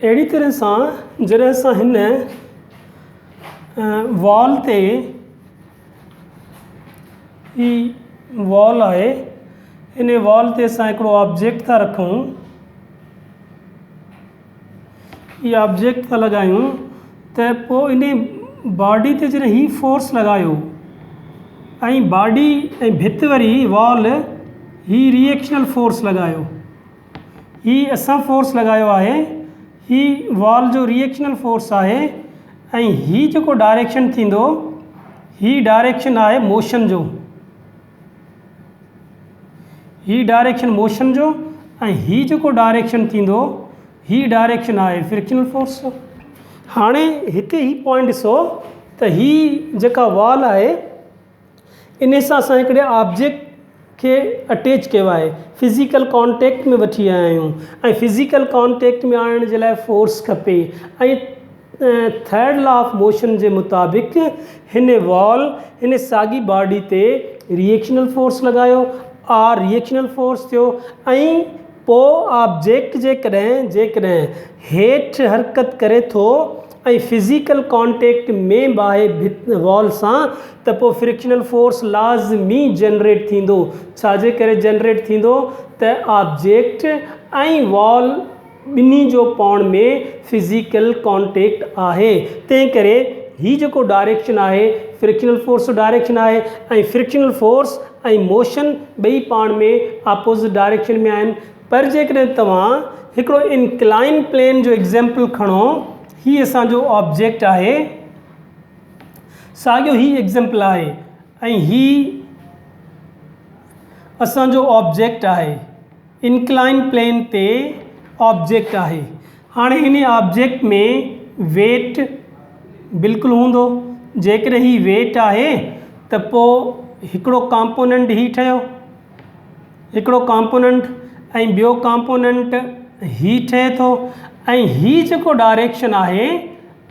अहिड़ी तरह सां जॾहिं असां हिन वॉल ते ही वॉल आहे, इन वॉल ते असां हिकिड़ो ऑब्जेक्ट था रखूं, हीअ ऑब्जेक्ट था लॻायूं, त पोइ इन बॉडी ते जॾहिं ही फोर्स लॻायो ऐं बॉडी ऐं भित वरी वॉल ही रिएक्शनल फोर्स लॻायो, ही असां फोर्स लॻायो आहे, ही वॉल जो रिएक्शनल फोर्स आहे, ऐं ही जेको डायरेक्शन थींदो, ही डायरेक्शन आहे मोशन जो, ही डायरेक्शन मोशन जो, ऐं ही जेको डायरेक्शन थींदो, ही डायरेक्शन आहे फ्रिक्शनल फोर्स जो। हाणे हिते ही पॉइंट ॾिसो त ही जेका वॉल आहे इन सां असां हिकिड़े ऑब्जेक्ट खे अटैच कयो आहे, फिज़िकल कॉन्टेक्ट में वठी आया आहियूं, ऐं फिज़िकल कॉन्टेक्ट में आणण जे लाइ फोर्स खपे, ऐं थर्ड लॉ ऑफ मोशन जे मुताबिक़ हिन वॉल हिन साॻी बॉडी ते रिएक्शनल फोर्स लॻायो, आर रिएक्शनल फोर्स थियो, ऐं पोइ ऑब्जेक्ट जेकॾहिं हेठि हरकत करे थो ऐं फिज़िकल कॉन्टेक्ट में बाहि वॉल सां, त पोइ फ्रिक्शनल फोर्स लाज़मी जनरेट थींदो। छाजे करे जनरेट थींदो? त ऑब्जेक्ट ऐं वॉल ॿिन्ही जो पाण में फिज़िकल कॉन्टेक्ट आहे, तंहिं करे ही जेको डायरेक्शन आहे फ्रिक्शनल फोर्स जो डायरेक्शन आहे, ऐं फ्रिक्शनल फोर्स ऐं मोशन ॿई पाण में अपोज़िट डायरेक्शन में आहिनि। पर जेकॾहिं तव्हां हिकिड़ो इंक्लाइन प्लेन जो एग्ज़ाम्पल खणो, ही असांजो ऑब्जेक्ट आहे, साॻियो ही एग्ज़ाम्पल आहे, ऐं ही असांजो ऑब्जेक्ट आहे, इंक्लाइन प्लेन ते ऑब्जेक्ट आहे। हाणे इन ऑब्जेक्ट में वेट बिल्कुलु हूंदो, जेकॾहिं ही वेट आहे त पोइ हिकिड़ो कॉम्पोनेंट ही ठहियो, हिकिड़ो कॉम्पोनेंट, ऐं ॿियो कॉम्पोनेंट ही ठहे थो, ऐं ही जेको डायरेक्शन आहे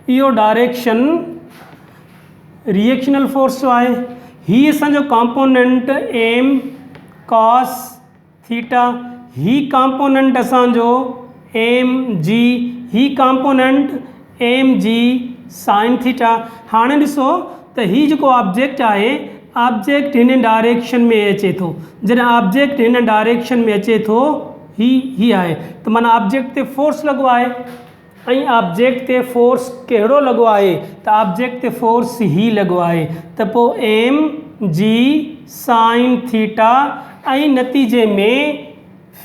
इहो डायरेक्शन रिएक्शनल फोर्स जो आहे। ही असांजो कॉम्पोनेंट एम कॉस थीटा, ही कॉम्पोनेंट असांजो एम जी, ही component M G sine theta. हाणे ॾिसो त ही जेको ऑब्जेक्ट आहे, ऑब्जेक्ट हिन डायरेक्शन में अचे थो, जॾहिं ऑब्जेक्ट हिन डायरेक्शन में अचे थो, ही आहे, त माना ऑब्जेक्ट ते फोर्स लॻो आहे, ऐं ऑब्जेक्ट ते फोर्स कहिड़ो लॻो आहे? त ऑब्जेक्ट ते फोर्स ही लॻो आहे, त पोइ एम जी साइन थीटा, ऐं नतीजे में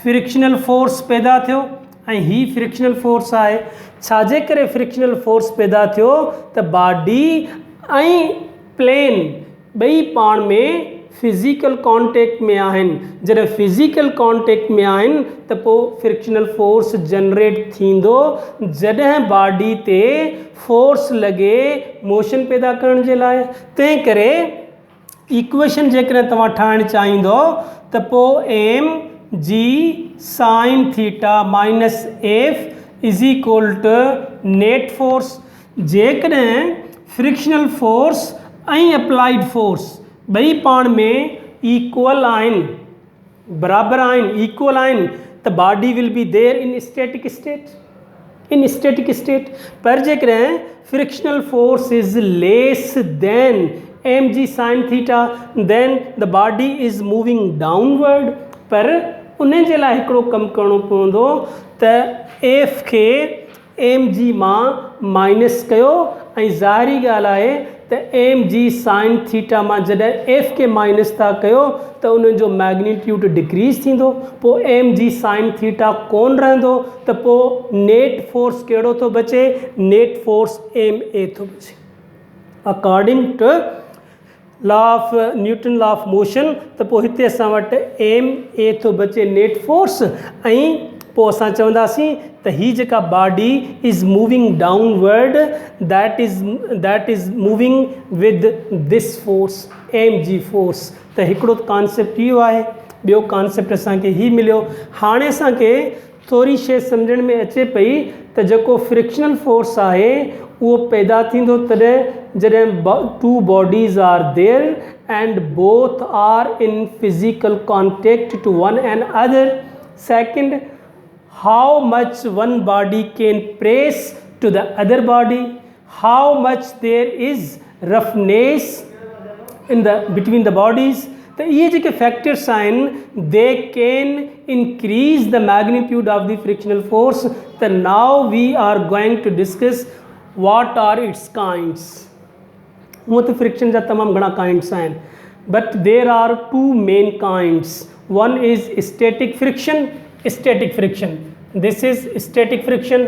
फ्रिक्शनल फोर्स पैदा थियो, ऐं ही फ्रिक्शनल फोर्स आहे। छाजे करे फ्रिक्शनल फोर्स पैदा थियो? त बॉडी ऐं प्लेन ॿई पाण में फिज़िकल कॉन्टेक्ट में आहिनि, जॾहिं फिज़िकल कॉन्टेक्ट में आहिनि त पोइ फ्रिक्शनल फोर्स जनरेट थींदो, जॾहिं बॉडी ते फोर्स लॻे मोशन पैदा करण जे लाइ। तंहिं करे इक्वेशन जेकॾहिं तव्हां ठाहिणु चाहींदो त पोइ M G sine theta minus F is equal to net force. जेकॾहिं फ्रिक्शनल फोर्स ऐं अप्लाइड फोर्स ॿई पाण में इक्वल आहिनि, बराबरि आहिनि, इक्वल आहिनि, त body will be there in static state. पर जेकॾहिं frictional force is less than M G sine theta, then the body is moving downward. पर उन जे लाइ हिकिड़ो कमु करिणो पवंदो त एफ खे एम जी मां माइनस कयो, ऐं ज़ाहिरी ॻाल्हि आहे त एम जी साइन थीटा मां जॾहिं एफ खे माइनस था कयो त उन्हनि जो मैग्नीट्यूड डिक्रीज़ थींदो, पोइ एम जी साइन थीटा कोन रहंदो, त पोइ नेट फोर्स कहिड़ो थो बचे? नेट फोर्स एम ए थो बचे according to law of Newton law of motion. त पोइ हिते असां वटि एम ए थो बचे नेट फोर्स, ऐं पोइ असां चवंदासीं त ही जेका body is moving downward, that is moving with this force M G force. त हिकिड़ो कॉन्सेप्ट इहो आहे, ॿियो कॉन्सेप्ट असांखे ही मिलियो। हाणे असांखे थोरी शइ सम्झण में अचे पई त जेको फ्रिक्शनल फोर्स आहे उहो पैदा थींदो तॾहिं जॾहिं two bodies are there and both are in physical contact to one and other. Second, how much one body can press to the other body, how much there is roughness in the between the bodies. तो ये जेके factors आहिनि they can increase the magnitude of the frictional force. त now we are going to discuss what are its kinds. हूअं त friction जा तमामु घणा काइंड्स आहिनि, but there are two main kinds. One is static friction. Static friction, this is static friction.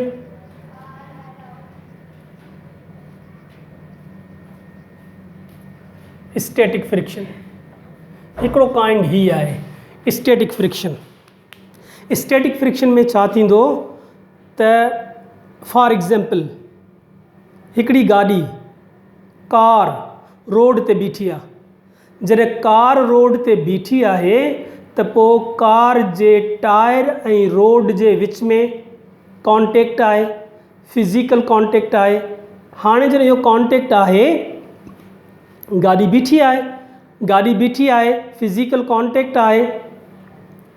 Static friction हिकिड़ो kind ही आहे static friction. Static friction में छा थींदो त फॉर एग्ज़ाम्पल हिकिड़ी गाॾी कार रोड ते बीठी आहे. जॾहिं कार रोड ते बीठी आहे त पोइ कार जे टायर ऐं रोड जे विच में कॉन्टेक्ट आहे, फिज़िकल कॉन्टेक्ट आहे. हाणे जॾहिं इहो कॉन्टेक्ट आहे, गाॾी बीठी आहे, गाॾी बीठी आहे, फिज़िकल कॉन्टेक्ट आहे,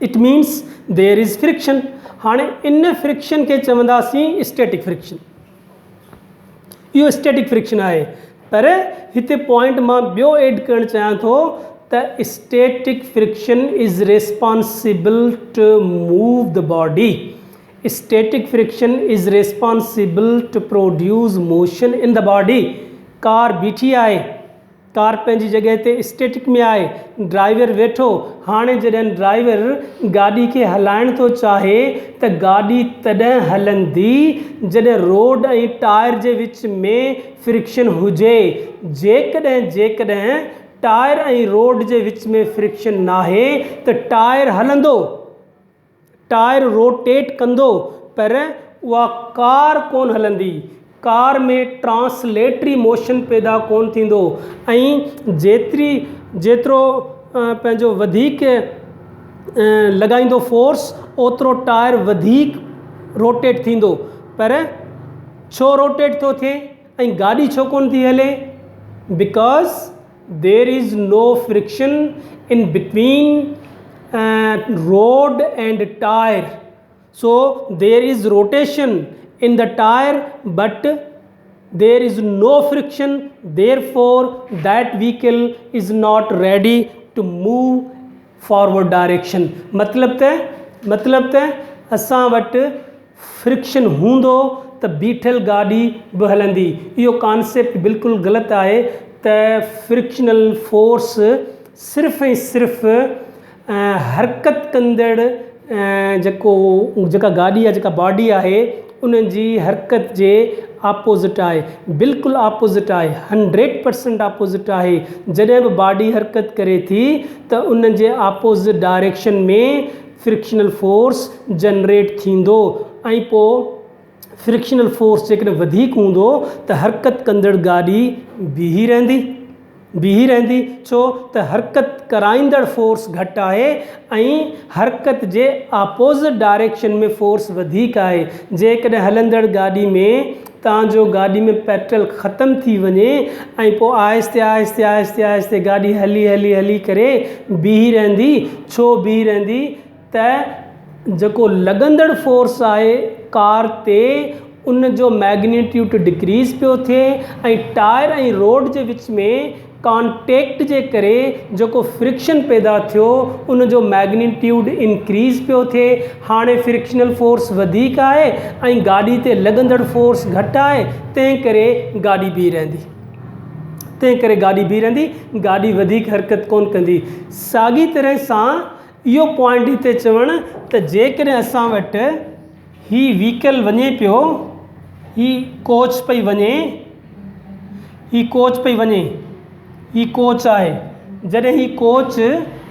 it means there is friction. हाणे इन फ्रिक्शन खे चवंदासीं स्टैटिक फ्रिक्शन. इहो स्टैटिक फ्रिक्शन आहे. पर हिते पॉइंट मां ॿियो ऐड करणु चाहियां थो त static friction is responsible to move the body. Static friction is responsible to produce motion in the body. Car बीठी आहे, कार पंहिंजी जॻह ते स्टैटिक में आहे, ड्राइवर वेठो. हाणे जॾहिं ड्राइवर गाॾी खे हलाइण थो चाहे त गाॾी तॾहिं हलंदी जॾहिं रोड ऐं टायर जे विच में फ्रिक्शन हुजे. जेकॾहिं टायर ऐं रोड जे विच में फ्रिक्शन नाहे त टायर हलंदो, टायर रोटेट कंदो, पर उहा कार कोन हलंदी. कार में ट्रांसलेटरी मोशन पैदा कोन थींदो. ऐं जेतिरो पंहिंजो वधीक लॻाईंदो फोर्स ओतिरो टायर वधीक रोटेट थींदो. पर छो रोटेट थो थिए ऐं गाॾी छो कोन थी हले? Because there is no friction in between road and tyre. So there is rotation in the tire but there is no friction, therefore that vehicle is not ready to move forward direction. मतलब त असां वटि friction हूंदो त बीठल गाॾी बि हलंदी. इहो कॉन्सेप्ट बिल्कुलु ग़लति आहे त फ्रिक्शनल फोर्स सिर्फ़ु ऐं सिर्फ़ु हरकत कंदड़ जेका गाॾी आहे, जेका बॉडी आहे, उन जी हरकत जे आपोज़िट आहे. बिल्कुलु आपोज़िट आहे, 100% आपोज़िट आहे. जॾहिं बि बॉडी हरकत करे थी त उन जे आपोज़िट डायरेक्शन में फ्रिक्शनल फोर्स जनरेट थींदो. ऐं पोइ फ्रिक्शनल फोर्स जेकॾहिं वधीक हूंदो त हरकत कंदड़ गाॾी बीही रहंदी. छो त हरकत कराईंदड़ फोर्स घटि आहे ऐं हरकत जे आपोज़िट डायरेक्शन में फोर्स वधीक आहे. जेकॾहिं हलंदड़ गाॾी में तव्हांजो गाॾी में पेट्रोल ख़तमु थी वञे ऐं पोइ आहिस्ते आहिस्ते आहिस्ते आहिस्ते गाॾी हली हली हली करे बीही रहंदी. छो बीही रहंदी? त जेको लॻंदड़ फोर्स आहे कार ते उन जो मैग्नीट्यूड डिक्रीज़ पियो थिए ऐं टायर ऐं रोड जे विच में कॉन्टेक्ट जे करे जेको फ्रिक्शन पैदा थियो उन जो मैग्नीट्यूड इंक्रीज़ पियो थिए. हाणे फ्रिक्शनल फोर्स वधीक आहे ऐं गाॾी ते लॻंदड़ फोर्स घटि आहे, तंहिं करे गाॾी बीही रहंदी. गाॾी वधीक हरकत कोन कंदी. साॻी तरह सां इहो पॉइंट हिते चवणु त जेकॾहिं असां वटि ही व्हीकल वञे पियो, ही कोच पई वञे, ही कोच आहे. जॾहिं ही कोच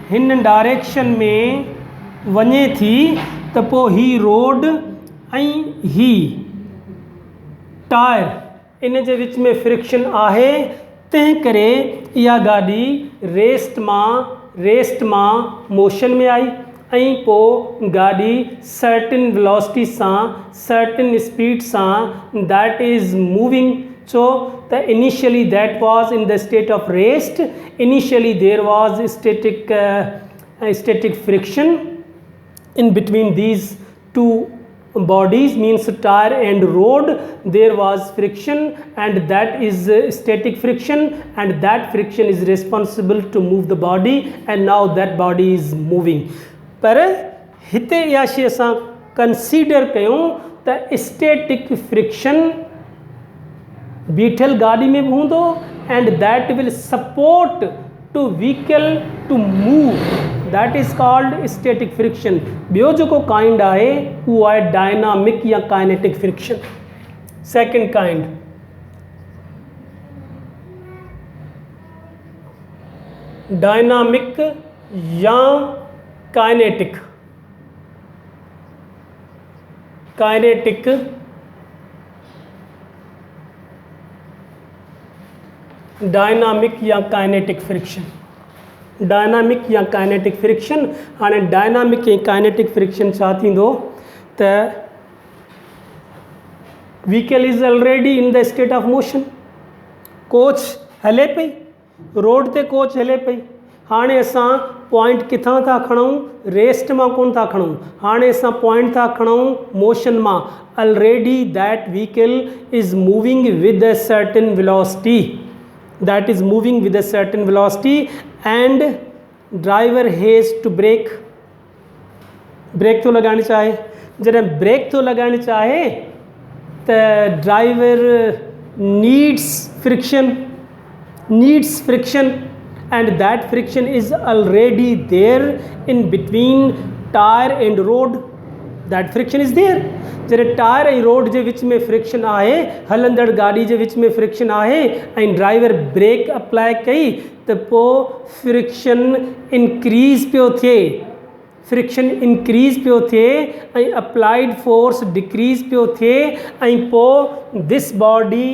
हिन डायरेक्शन में वञे थी त पोइ ही रोड ऐं ही टायर इन जे विच में फ्रिक्शन आहे. तंहिं करे इहा गाॾी रेस्ट मां मोशन में आई ऐं पोइ गाॾी सर्टिन वेलोसिटी सां, सर्टिन स्पीड सां that is moving. So initially that was in the state of rest. Initially there was static friction in between these two bodies means tire and road, there was friction, and that is static friction, and that friction is responsible to move the body, and now that body is moving. पर हिते इहा शइ असां consider कयूं त static friction बीठल गाड़ी में भी हूंदो, and that will support to vehicle to move, that is called static friction. ॿियो जेको काइंड आहे उहो आहे डायनामिक या kinetic friction. Second kind dynamic या काइनेटिक. काइनेटिक डायनामिक या काइनेटिक फ्रिक्शन. डायनामिक या काइनेटिक फ्रिक्शन. हाणे डायनामिक ऐं काइनेटिक फ्रिक्शन छा थींदो त vehicle is already in the state of motion. Coach हले पई, रोड ते कोच हले पई. हाणे असां पॉइंट किथां था खणूं? रेस्ट मां कोन था खणूं, हाणे असां पॉइंट था खणूं मोशन मां. Already that vehicle is moving with a certain velocity, that is moving with a certain velocity, and driver has to brake. Brake थो लॻाइणु चाहे, जॾहिं ब्रेक थो लॻाइणु चाहे त driver needs friction, and that friction is already there in between tire and road. That friction is there. जॾहिं tyre ऐं रोड जे विच में फ्रिक्शन आहे, हलंदड़ गाॾी जे विच में फ्रिक्शन आहे, ऐं ड्राइवर ब्रेक अप्लाई कई त पोइ फ्रिक्शन इंक्रीज़ पियो थिए, फ्रिक्शन इंक्रीज़ पियो थिए, ऐं अप्लाइड फोर्स डिक्रीज़ पियो थिए, ऐं पोइ this body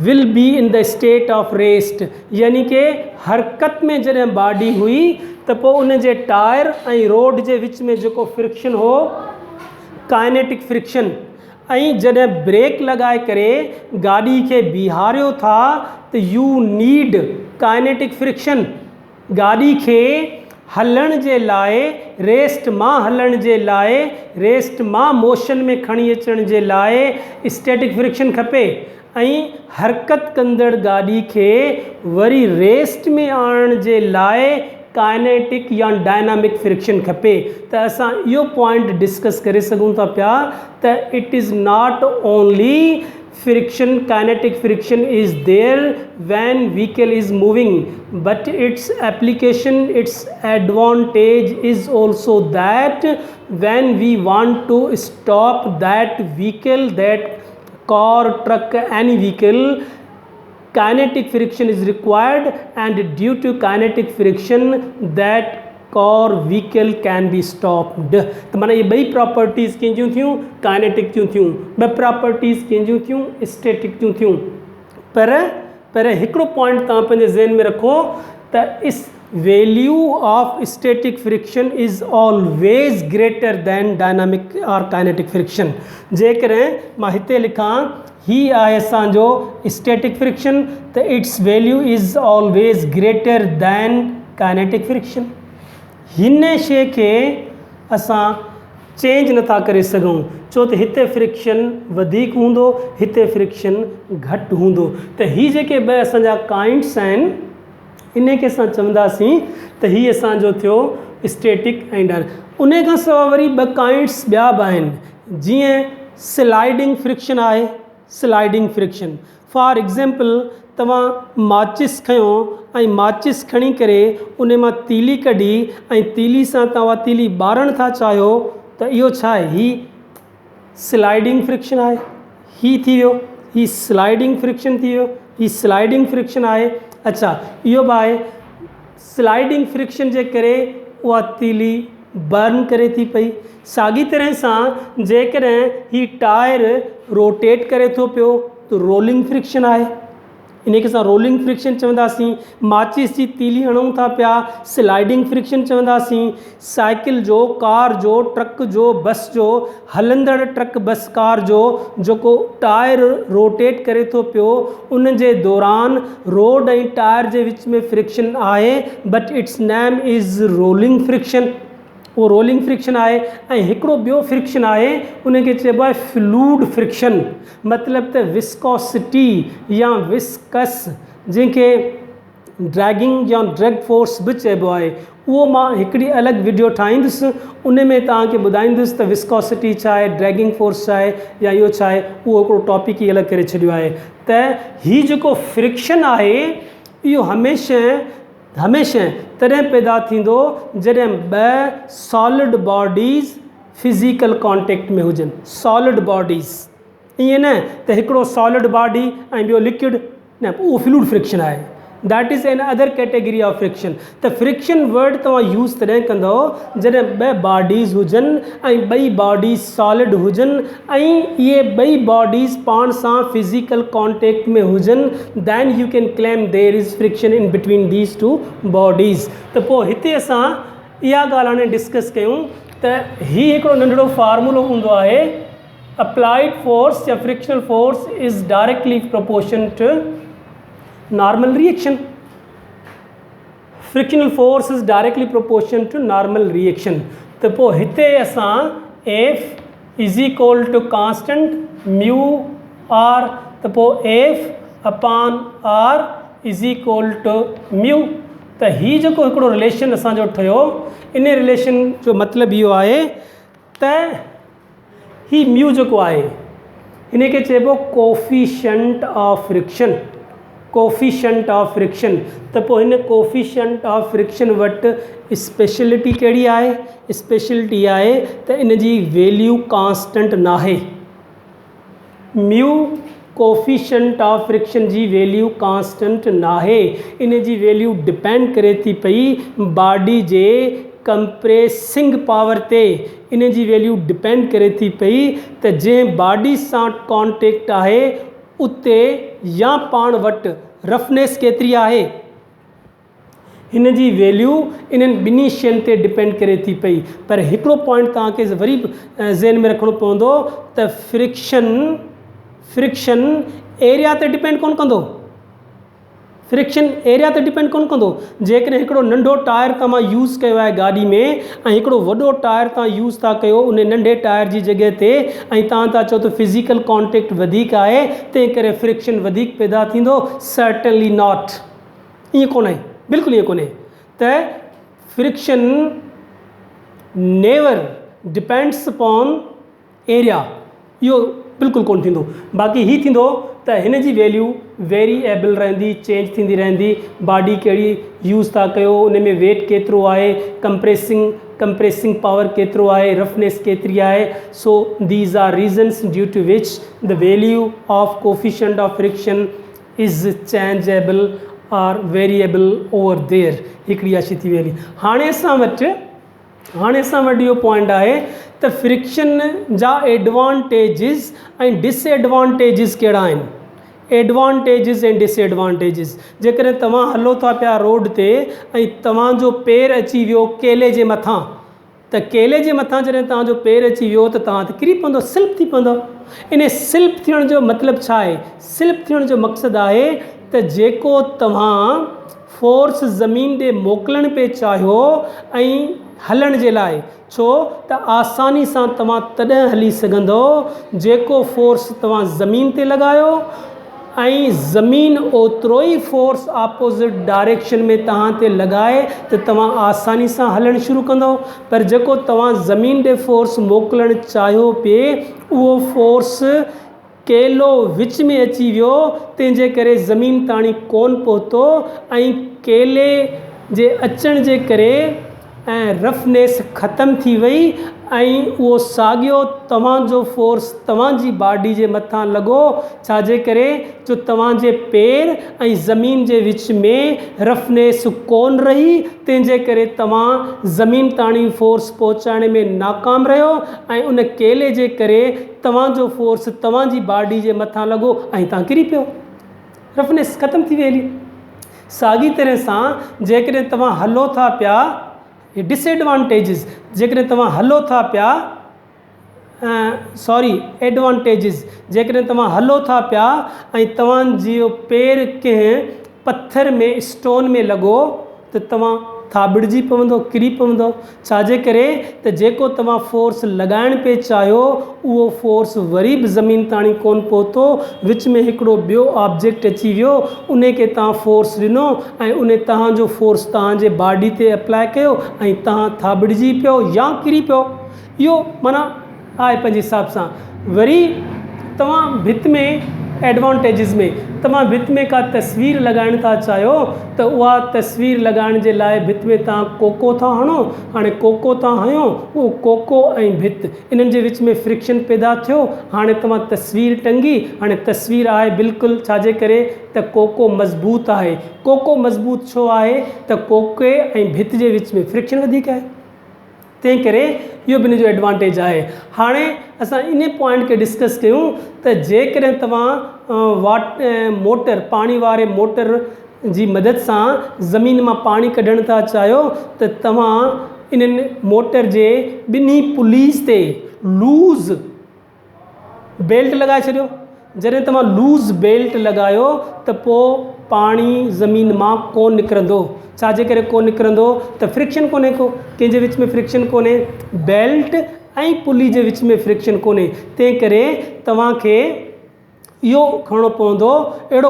will be in the state of rest. यानी कि हरकत में जॾहिं बॉडी हुई त पोइ उन जे टायर ऐं रोड जे विच में जेको फ्रिक्शन हो काइनेटिक फ्रिक्शन. ऐं जॾहिं ब्रेक लॻाए करे गाॾी खे बीहारियो था त यू नीड काइनेटिक फ्रिक्शन. गाॾी खे हलण जे लाइ, रेस्ट मां हलण जे लाइ, रेस्ट मां मोशन में खणी अचण जे लाइ स्टैटिक फ्रिक्शन खपे, ऐं हरकत कंदड़ गाॾी खे वरी रेस्ट में आणण जे लाइ काइनेटिक या डायनामिक फ्रिक्शन खपे. त असां इहो पॉइंट डिस्कस करे सघूं था पिया त it is not only friction, kinetic friction is there when vehicle is moving, but its application, its advantage is also that when we want to stop that vehicle, that car, truck, any vehicle, kinetic friction is required, and due to kinetic friction that car vehicle can be stopped. तो माना ये ॿई properties कंहिंजियूं थियूं? Kinetic जूं थियूं. ॿ properties कंहिंजियूं थियूं? Static जूं थियूं. पर हिकिड़ो पॉइंट तव्हां पंहिंजे ज़हन में रखो त इस value of static friction is always greater than dynamic और काइनेटिक फ्रिक्शन. जेकॾहिं मां हिते लिखां ही आहे असांजो स्टैटिक फ्रिक्शन त its value is always greater than kinetic friction. हिन शइ खे असां चेंज नथा करे सघूं, छो त हिते फ्रिक्शन वधीक हूंदो, हिते फ्रिक्शन घटि हूंदो. त हीअ जेके ॿ असांजा काइंड्स आहिनि, इन खे असां चवंदासीं त हीअ असांजो थियो स्टैटिक ऐं डायनामिक. उन खां सवाइ वरी ॿ काइंड्स ॿिया बि आहिनि, जीअं स्लाइडिंग फ्रिक्शन आहे. स्लाइडिंग फ्रिक्शन फॉर एग्ज़ाम्पल, तव्हां माचिस खयो ऐं माचिस खणी करे उन मां तीली कढी ऐं तीली सां तव्हां तीली ॿारणु था चाहियो त इहो छा आहे? ही स्लाइडिंग फ्रिक्शन आहे. ही थी वियो, ही स्लाइडिंग फ्रिक्शन थी वियो, ही स्लाइडिंग फ्रिक्शन आहे. अच्छा, इहो बि आहे स्लाइडिंग फ्रिक्शन जे करे उहा तीली बर्न करे थी पई. साॻी तरह सां जेकॾहिं ही टायर रोटेट करे थो पियो त रोलिंग फ्रिक्शन आहे. इन खे असां रोलिंग फ्रिक्शन चवंदासीं. माचिस जी तीली हणूं था पिया, स्लाइडिंग फ्रिक्शन चवंदासीं. साइकिल जो, कार जो, ट्रक जो, बस जो, हलंदड़ ट्रक बस कार जो जेको टायर रोटेट करे थो पियो, उन जे दौरान रोड ऐं टायर जे विच में फ्रिक्शन आहे, but it's name is rolling friction. उहो रोलिंग फ्रिक्शन आहे। ऐं हिकिड़ो ॿियो फ्रिक्शन आहे उनखे चइबो आहे फ्लूड फ्रिक्शन, मतिलबु त विस्कोसिटी या विस्कस, जंहिंखे ड्रैगिंग या ड्रैग फोर्स बि चइबो आहे। उहो मां हिकिड़ी अलॻि वीडियो ठाहींदुसि, उन में तव्हांखे ॿुधाईंदुसि त विस्कोसिटी छा आहे, ड्रैगिंग फोर्स छा आहे या इहो छा आहे। उहो हिकिड़ो टॉपिक ई अलॻि करे छॾियो आहे। त हीउ जेको फ्रिक्शन आहे इहो हमेशह तॾहिं पैदा थींदो जॾहिं ॿ सॉलिड बॉडीज़ फिज़िकल कॉन्टेक्ट में हुजनि। सॉलिड बॉडीज़, ईअं न त हिकिड़ो सॉलिड बॉडी ऐं ॿियो लिक्विड, न, उहो फ्लूड फ्रिक्शन आहे। That is an other category of friction. त फ्रिक्शन वर्ड तव्हां यूज़ तॾहिं कंदो जॾहिं ॿ बॉडीज़ हुजनि ऐं ॿई बॉडीज़ सॉलिड हुजनि ऐं इहे ॿई बॉडीज़ पाण सां फिज़िकल कॉन्टेक्ट में हुजनि, then you can claim there is friction in between these two bodies. त पोइ हिते असां इहा ॻाल्हि हाणे डिस्कस कयूं त हीउ हिकिड़ो नंढिड़ो फार्मूलो हूंदो आहे, अप्लाइड फोर्स या frictional force is directly proportion to normal reaction. Frictional force is directly proportional to normal reaction. तो पोइ हिते असां F is equal to constant mu R, तो पोइ F upon R is equal to mu। त ही जेको हिकिड़ो रिलेशन असांजो ठहियो, इन रिलेशन जो मतिलबु इहो आहे त ही म्यू जेको आहे हिन खे चइबो coefficient of friction. Coefficient of friction, त पोइ हिन कोफिशिएंट ऑफ फ्रिक्शन वटि स्पेशलिटी कहिड़ी आहे? स्पेशलिटी आहे त इन जी वैल्यू कांस्टेंट नाहे। म्यू कोफिशिएंट ऑफ फ्रिक्शन जी वैल्यू कांस्टेंट नाहे, इन जी वैल्यू डिपेंड करे थी पई बॉडी जे कंप्रेसिंग पावर ते। इन जी वैल्यू डिपेंड करे थी पई त जंहिं बॉडी सां कॉन्टेक्ट आहे उते या पाण वटि रफनेस केतिरी आहे, हिन जी वैल्यू इन्हनि ॿिन्ही शयुनि ते डिपेंड करे थी पई। पर हिकिड़ो पॉइंट तव्हांखे वरी ज़हन में रखिणो पवंदो त फ्रिक्शन एरिया ते डिपेंड कोन कंदो। फ्रिक्शन एरिया ते डिपेंड कोन कंदो। जेकॾहिं हिकिड़ो नंढो टायर तव्हां यूज़ कयो आहे गाॾी में ऐं हिकिड़ो वॾो टायर तव्हां यूज़ था कयो उन नंढे टायर जी जॻह ते, ऐं तव्हां था चओ त फिज़िकल कॉन्टेक्ट वधीक आहे तंहिं करे फ्रिक्शन वधीक पैदा थींदो, सर्टनली नॉट। ईअं कोन आहे, बिल्कुलु ईअं कोन्हे। त friction never depends upon area, इहो बिल्कुलु कोन थींदो। बाक़ी हीअ थींदो त हिन जी वैल्यू वेरिएबल रहंदी, चेंज थींदी रहंदी। बॉडी कहिड़ी यूज़ था कयो, उन में वेट केतिरो आहे, कंप्रेसिंग पावर केतिरो आहे, रफनेस केतिरी आहे। So these are reasons due to which the value of coefficient of friction is changeable or variable over there. हिकिड़ी अची थी वैल्यू। हाणे असां वटि इहो पॉइंट आहे त फ्रिक्शन जा एडवांटेजिस ऐं डिसएडवांटेजिस कहिड़ा आहिनि। एडवांटेजिस ऐं डिसएडवांटेजिस, जेकॾहिं तव्हां हलो था पिया रोड ते ऐं तव्हांजो पेर अची वियो केले जे मथां, त केले जे मथां जॾहिं तव्हांजो पेर अची वियो त तव्हां त किरी पवंदो, स्लिप थी पवंदो। इन स्लिप थियण जो मतिलबु छा आहे? स्लिप थियण जो मक़सदु आहे त जेको तव्हां फोर्स ज़मीन ॾे मोकिलणु पिए चाहियो ऐं हलण जे लाइ, छो त आसानी सां तव्हां तॾहिं हली सघंदो जेको फोर्स तव्हां ज़मीन ते लॻायो ऐं ज़मीन ओतिरो ई फोर्स ऑपोज़िट डायरेक्शन में तव्हां ते लॻाए त तव्हां आसानी सां हलणु शुरू कंदो। पर जेको तव्हां ज़मीन ॾे फोर्स मोकिलणु चाहियो पिए उहो फोर्स केलो विच में अची वियो, तंहिंजे करे ज़मीन ताणी कोन पहुतो ऐं केले जे अचण जे करे ऐं रफनेस ख़तमु थी वई ऐं उहो साॻियो तव्हांजो फोर्स तव्हांजी बॉडी जे मथां लॻो। छाजे करे? जो तव्हांजे पेर ऐं ज़मीन जे विच में रफनेस कोन रही, तंहिंजे करे तव्हां ज़मीन ताणी फोर्स पहुचाइण में नाकाम रहियो ऐं उन केले जे करे तव्हांजो फोर्स तव्हांजी बॉडी जे मथां लॻो ऐं तव्हां किरी पियो, रफनेस ख़तमु थी वई। साॻी तरह सां जेकॾहिं तव्हां हलो था पिया, डिसएडवांटेजिस, जेकॾहिं तव्हां हलो था पिया एडवांटेजिस, जेकॾहिं तव्हां हलो था पिया ऐं तव्हांजो पेर कंहिं पत्थर में स्टोन में लॻो त तव्हां थाबिड़जी पवंदो, किरी पवंदो। छाजे करे त जेको तव्हां फोर्स लॻाइण पे चाहियो उहो फोर्स वरी बि ज़मीन ताणी कोन पहुतो, विच में हिकिड़ो ॿियो ऑब्जेक्ट अची वियो, उन खे तव्हां फोर्स ॾिनो ऐं उन तव्हांजो फोर्स तव्हांजे बॉडी ते अप्लाई कयो ऐं तव्हां थाबिड़जी पियो या किरी पियो। इहो माना आहे पंहिंजे हिसाब सां। वरी तव्हां भित में एडवांटेजिस में तव्हां भित में का तस्वीर लॻाइण था चाहियो त उहा तस्वीर लॻाइण जे लाइ भित में तव्हां कोको था हणो। हाणे कोको था हयो, उहो कोको ऐं भित इन्हनि जे विच में फ्रिक्शन पैदा थियो। हाणे तव्हां तस्वीर टंगी, हाणे तस्वीर आहे बिल्कुलु, छाजे करे त कोको मज़बूत आहे। कोको मज़बूत छो आहे त कोके ऐं भित जे विच में फ्रिक्शन वधीक आहे, तंहिं करे इहो ॿिनि जो एडवांटेज आहे। हाणे असां इन पॉइंट खे डिस्कस कयूं त जेकॾहिं तव्हां मोटर, पाणी वारे मोटर जी मदद सां ज़मीन मां पाणी कढण था चाहियो त तव्हां इन्हनि मोटर जे ॿिन्ही पुलीस ते लूज़ बेल्ट लॻाए छॾियो। जॾहिं तव्हां लूज़ बेल्ट लॻायो त पोइ पाणी ज़मीन मां कोन निकिरंदो। छाजे करे कोन निकिरंदो त फ्रिक्शन कोन्हे को, कंहिंजे विच में फ्रिक्शन कोन्हे, बेल्ट ऐं पुली जे विच में फ्रिक्शन कोन्हे। तंहिं करे तव्हांखे इहो खणणो पवंदो, अहिड़ो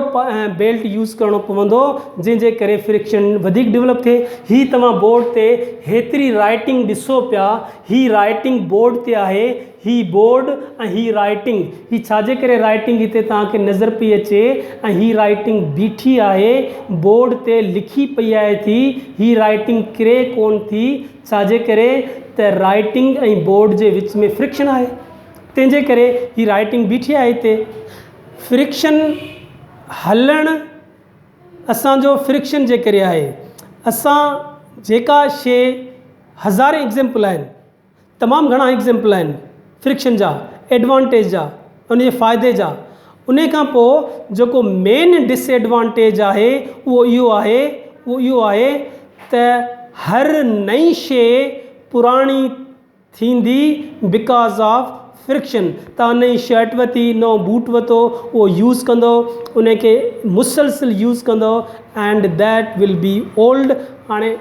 बेल्ट यूज़ करिणो पवंदो जंहिंजे करे फ्रिक्शन वधीक डेवलप थिए। हीअ तव्हां बोर्ड ते हेतिरी राइटिंग ॾिसो पिया, हीअ राइटिंग बोर्ड ते आहे, ही बोर्ड ऐं ही राइटिंग, ही छाजे करे राइटिंग हिते तव्हांखे नज़र पई अचे ऐं ही राइटिंग बीठी आहे, बोर्ड ते लिखी पई आहे थी, ही राइटिंग किरे कोन थी। छाजे करे त राइटिंग ऐं बोर्ड जे विच में फ्रिक्शन आहे, तंहिंजे करे ही राइटिंग बीठी आहे हिते। फ्रिक्शन हलण असांजो फ्रिक्शन जे करे आहे। असां जेका शइ, हज़ार एग्ज़ाम्पल आहिनि, तमामु घणा एग्ज़ाम्पल आहिनि फ्रिक्शन जा, एडवांटेज जा, उन जे फ़ाइदे जा। उन खां पोइ जेको मेन डिसएडवांटेज आहे उहो इहो आहे त हर नई शइ पुराणी थींदी बिकॉज़ ऑफ फ्रिक्शन। तव्हां नई शर्ट वरिती, नओं बूट वरितो, उहो यूज़ कंदो, उन खे मुसलसिल यूज़ कंदो and that will be old. हाणे